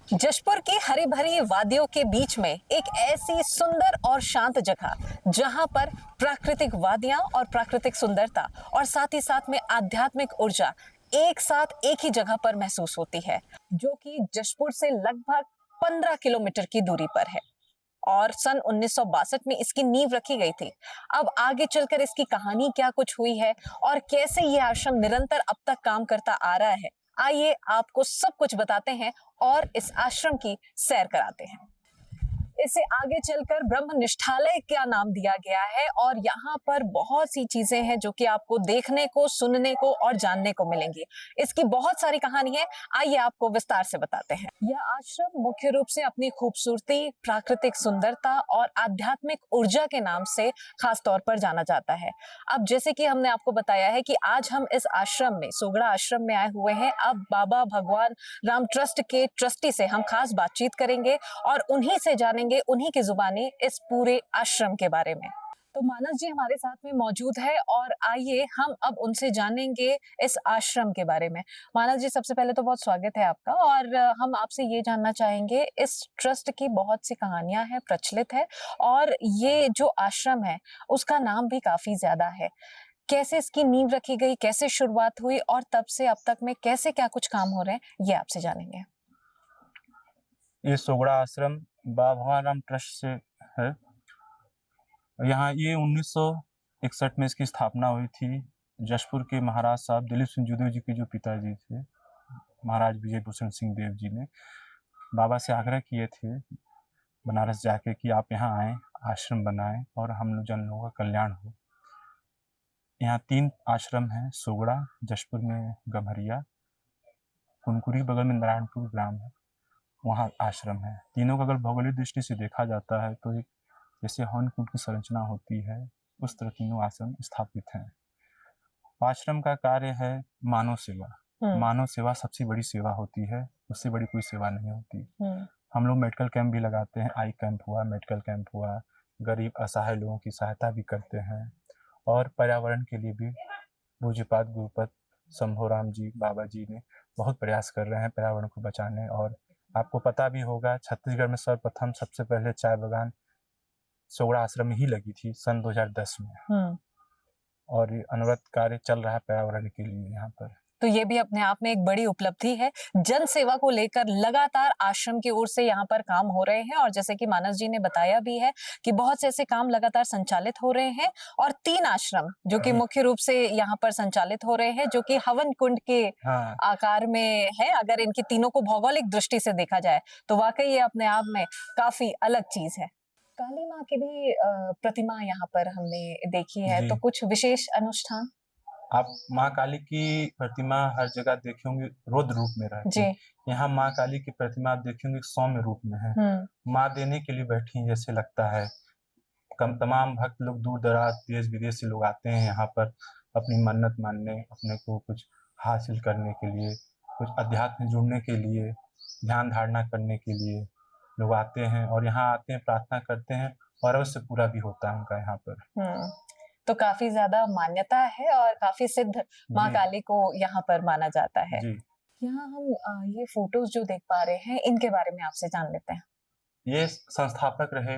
जशपुर की हरी भरी वादियों के बीच में एक ऐसी सुंदर और शांत जगह जहां पर प्राकृतिक वादियां और प्राकृतिक सुंदरता और साथ ही साथ में आध्यात्मिक ऊर्जा एक साथ एक ही जगह पर महसूस होती है, जो कि जशपुर से लगभग 15 किलोमीटर की दूरी पर है। और सन 1962 में इसकी नींव रखी गई थी। अब आगे चलकर इसकी कहानी क्या कुछ हुई है और कैसे ये आश्रम निरंतर अब तक काम करता आ रहा है, आइए आपको सब कुछ बताते हैं और इस आश्रम की सैर कराते हैं। इसे आगे चलकर ब्रह्म निष्ठालय क्या नाम दिया गया है और यहाँ पर बहुत सी चीजें हैं जो कि आपको देखने को, सुनने को और जानने को मिलेंगी। इसकी बहुत सारी कहानी है, आइए आपको विस्तार से बताते हैं। यह आश्रम मुख्य रूप से अपनी खूबसूरती, प्राकृतिक सुंदरता और आध्यात्मिक ऊर्जा के नाम से खास तौर पर जाना जाता है। अब जैसे कि हमने आपको बताया है कि आज हम इस आश्रम में, सोगड़ा आश्रम में आए हुए हैं। अब बाबा भगवान राम ट्रस्ट के ट्रस्टी से हम खास बातचीत करेंगे और उन्हीं से जानेंगे, उन्हीं की जुबानी इस पूरे आश्रम के बारे में। तो मानस जी हमारे साथ में मौजूद है और आइए हम अब उनसे जानेंगे इस आश्रम के बारे में। मानस जी, सबसे पहले तो बहुत स्वागत है आपका और हम आपसे ये जानना चाहेंगे, इस ट्रस्ट की बहुत सी कहानियां हैं, प्रचलित है, और ये जो आश्रम है उसका नाम भी काफी ज्यादा है। कैसे इसकी नींव रखी गई, कैसे शुरुआत हुई और तब से अब तक में कैसे क्या कुछ काम हो रहे हैं, ये आपसे जानेंगे। ये सोगड़ा आश्रम बाबा भगवान राम ट्रस्ट से है। यहाँ ये 1961 में इसकी स्थापना हुई थी। जशपुर के महाराज साहब दिलीप सिंह जूदेव जी के जो पिताजी थे, महाराज विजय भूषण सिंह देव जी ने बाबा से आग्रह किए थे बनारस जाके कि आप यहाँ आएँ, आश्रम बनाएं और हम लोग जन लोगों का कल्याण हो। यहाँ 3 आश्रम हैं, सोगड़ा, जशपुर में गम्हरिया, कुनकुरी बगल में नारायणपुर ग्राम है, वहाँ आश्रम है। तीनों का अगर भौगोलिक दृष्टि से देखा जाता है तो एक जैसे हवन कुंड की संरचना होती है, उस तरह तीनों आश्रम स्थापित हैं। आश्रम का कार्य है मानव सेवा। मानव सेवा सबसे बड़ी सेवा होती है, उससे बड़ी कोई सेवा नहीं होती। हम लोग मेडिकल कैंप भी लगाते हैं, आई कैंप हुआ, मेडिकल कैंप हुआ, गरीब असहाय लोगों की सहायता भी करते हैं और पर्यावरण के लिए भी पूज्यपाद गुरुपद शंभोराम जी बाबा जी ने बहुत प्रयास कर रहे हैं पर्यावरण को बचाने। और आपको पता भी होगा, छत्तीसगढ़ में सर्वप्रथम सबसे पहले चाय बागान सोगड़ा आश्रम में ही लगी थी सन 2010 में। और ये अनवरत कार्य चल रहा है पर्यावरण के लिए यहाँ पर। तो ये भी अपने आप में एक बड़ी उपलब्धि है। जन सेवा को लेकर लगातार आश्रम की ओर से यहाँ पर काम हो रहे हैं और जैसे कि मानस जी ने बताया भी है कि बहुत से ऐसे काम लगातार संचालित हो रहे हैं और 3 आश्रम जो कि मुख्य रूप से यहाँ पर संचालित हो रहे हैं, जो कि हवन कुंड के आकार में है। अगर इनकी तीनों को भौगोलिक दृष्टि से देखा जाए तो वाकई ये अपने आप में काफी अलग चीज है। काली माँ की भी प्रतिमा यहाँ पर हमने देखी है, तो कुछ विशेष अनुष्ठान? आप माँ काली की प्रतिमा हर जगह देखे होंगे, रुद्र रूप में रहती है। यहाँ माँ काली की प्रतिमा आप देखे होंगे सौम्य रूप में है। माँ देने के लिए बैठी जैसे लगता है। तमाम भक्त लोग दूर दराज देश विदेश से लोग आते हैं यहाँ पर अपनी मन्नत मानने, अपने को कुछ हासिल करने के लिए, कुछ अध्यात्म में जुड़ने के लिए, ध्यान धारणा करने के लिए लोग आते हैं और यहाँ आते हैं, प्रार्थना करते हैं और अवश्य पूरा भी होता है उनका यहाँ पर। तो काफी ज्यादा मान्यता है और काफी सिद्ध माँ काली को यहाँ पर माना जाता है। यहाँ हम ये फोटोज जो देख पा रहे हैं, इनके बारे में आपसे जान लेते हैं। ये संस्थापक रहे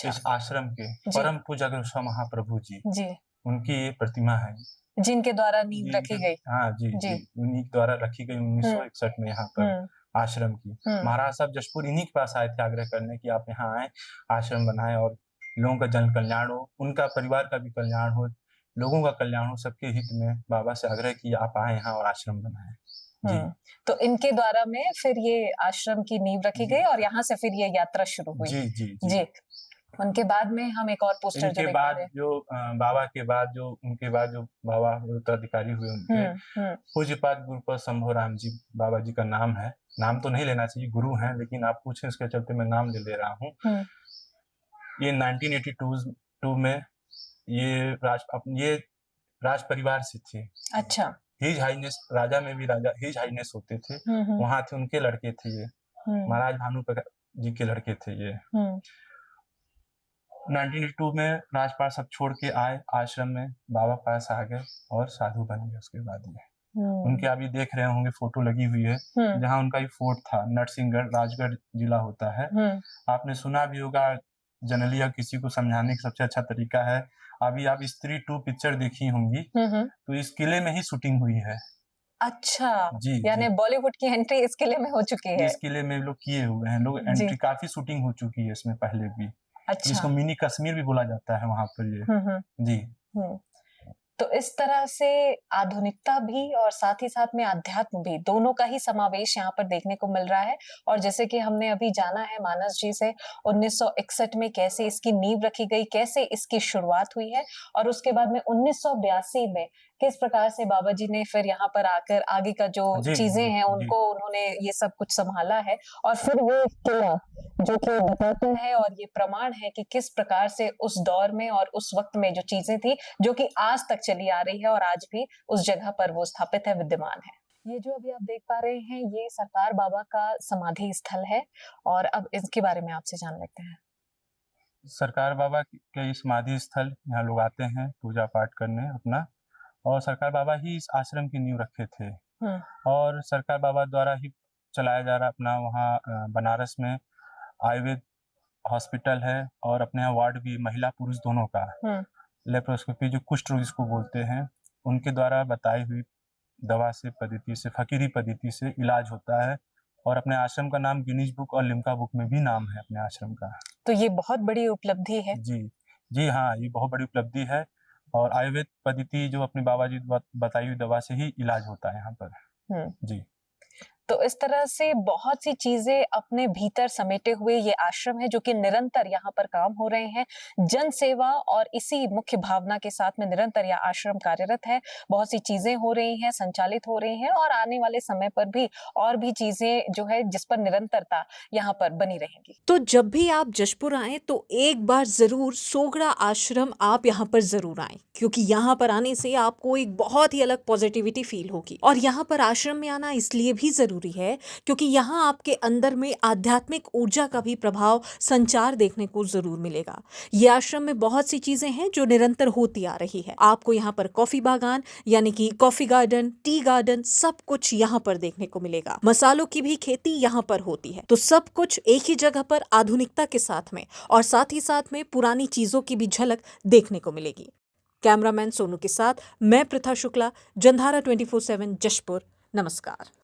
इस आश्रम के परम पूज्य अग्रसेन महाप्रभु जी, उनकी ये प्रतिमा है जिनके द्वारा नींव रखी गई। हाँ जी, उन्हीं द्वारा रखी गई 1961 में यहाँ पर आश्रम की। महाराज साहब जशपुर इन्हीं के पास आए थे आग्रह करने कि आप यहाँ आए, आश्रम बनाए और लोगों का जन कल्याण हो, उनका परिवार का भी कल्याण हो, लोगों का कल्याण हो, सबके हित में बाबा से आग्रह किया आप आए यहाँ और आश्रम बनाए। तो इनके द्वारा में फिर ये आश्रम की नींव रखी गई और यहाँ से फिर ये यात्रा शुरू हुई। जी। उनके बाद में हम एक और पोस्टर इनके बाद जो बाबा के बाद जो उनके बाद जो बाबा उत्तराधिकारी हुए उनके पूज्यपाद गुरुपद शंभोराम जी बाबा जी का नाम है। नाम तो नहीं लेना चाहिए, गुरु हैं, लेकिन आप पूछें इसके चलते मैं नाम ले रहा हूँ। ये 1982 में ये राज परिवार से थे। अच्छा। हिज हाइनेस राजा में भी राजा हिज हाइनेस होते थे, वहां थे, उनके लड़के थे ये, महाराज भानु प्रकाश जी के लड़के थे ये। 1982 में राजपाट सब छोड़ के आए आश्रम में, बाबा पास आ गए और साधु बन गए उसके बाद ये। उनके अभी देख रहे होंगे फोटो लगी हुई है, जहाँ उनका ये फोर्ट था, नरसिंहगढ़, राजगढ़ जिला होता है। आपने सुना भी होगा, जनरली या किसी को समझाने का सबसे अच्छा तरीका है, अभी आप स्त्री 2 पिक्चर देखी होंगी, तो इस किले में ही शूटिंग हुई है। अच्छा, जी, यानी जी। बॉलीवुड की एंट्री इस किले में हो चुकी है। इस किले में लोग किए हुए हैं, लोग जी। एंट्री काफ़ी शूटिंग हो चुकी है इसमें पहले भी। अच्छा। जिसको मिनी कश्मीर भी बोला जाता है वहाँ पर ये। जी। तो इस तरह से आधुनिकता भी और साथ ही साथ में अध्यात्म भी, दोनों का ही समावेश यहाँ पर देखने को मिल रहा है। और जैसे कि हमने अभी जाना है मानस जी से 1961 में कैसे इसकी नींव रखी गई, कैसे इसकी शुरुआत हुई है, और उसके बाद में 1982 में किस प्रकार से बाबा जी ने फिर यहाँ पर आकर आगे का जो जी, चीजें जी, हैं जी। उनको उन्होंने ये सब कुछ संभाला है। और फिर वो किला जो कि बताता है और ये प्रमाण है कि किस प्रकार से उस दौर में और उस वक्त में जो चीजें थी, जो कि आज तक चली आ रही है और आज भी उस जगह पर वो स्थापित है, विद्यमान है। ये जो अभी आप देख पा रहे हैं, ये सरकार बाबा का समाधि स्थल है, और अब इसके बारे में आपसे जान लेते हैं। सरकार बाबा के समाधि स्थल, यहाँ लोग आते हैं पूजा पाठ करने अपना, और सरकार बाबा ही इस आश्रम की नींव रखे थे। और सरकार बाबा द्वारा ही चलाया जा रहा अपना वहाँ बनारस में आयुर्वेद हॉस्पिटल है, और अपने यहाँ वार्ड भी महिला पुरुष दोनों का लेप्रोस्कोपी, जो कुष्ठ रोग जिसको बोलते हैं, उनके द्वारा बताई हुई दवा से, पद्धति से, फकीरी पद्धति से इलाज होता है। और अपने आश्रम का नाम गिनीज बुक और लिम्का बुक में भी नाम है अपने आश्रम का। तो ये बहुत बड़ी उपलब्धि है। जी, जी हाँ, ये बहुत बड़ी उपलब्धि है, और आयुर्वेद पद्धति जो अपने बाबा जी बताई हुई दवा से ही इलाज होता है यहाँ पर। जी। तो इस तरह से बहुत सी चीजें अपने भीतर समेटे हुए ये आश्रम है, जो कि निरंतर यहाँ पर काम हो रहे हैं। जन सेवा और इसी मुख्य भावना के साथ में निरंतर यह आश्रम कार्यरत है। बहुत सी चीजें हो रही हैं, संचालित हो रही हैं, और आने वाले समय पर भी और भी चीजें जो है जिस पर निरंतरता यहाँ पर बनी रहेंगी। तो जब भी आप जशपुर आए तो एक बार जरूर सोगड़ा आश्रम आप यहाँ पर जरूर आए, क्योंकि यहाँ पर आने से आपको एक बहुत ही अलग पॉजिटिविटी फील होगी। और यहाँ पर आश्रम में आना इसलिए भी जरूरी है क्योंकि यहाँ आपके अंदर में आध्यात्मिक ऊर्जा का भी प्रभाव, संचार देखने को जरूर मिलेगा। ये आश्रम में बहुत सी चीजें हैं जो निरंतर होती आ रही है। आपको यहाँ पर कॉफी बागान यानी कि कॉफी गार्डन, टी गार्डन, सब कुछ यहाँ पर देखने को मिलेगा। मसालों की भी खेती यहाँ पर होती है। तो सब कुछ एक ही जगह पर आधुनिकता के साथ में, और साथ ही साथ में पुरानी चीजों की भी झलक देखने को मिलेगी। कैमरामैन सोनू के साथ मैं प्रथा शुक्ला, जनधारा 24/7 जशपुर। नमस्कार।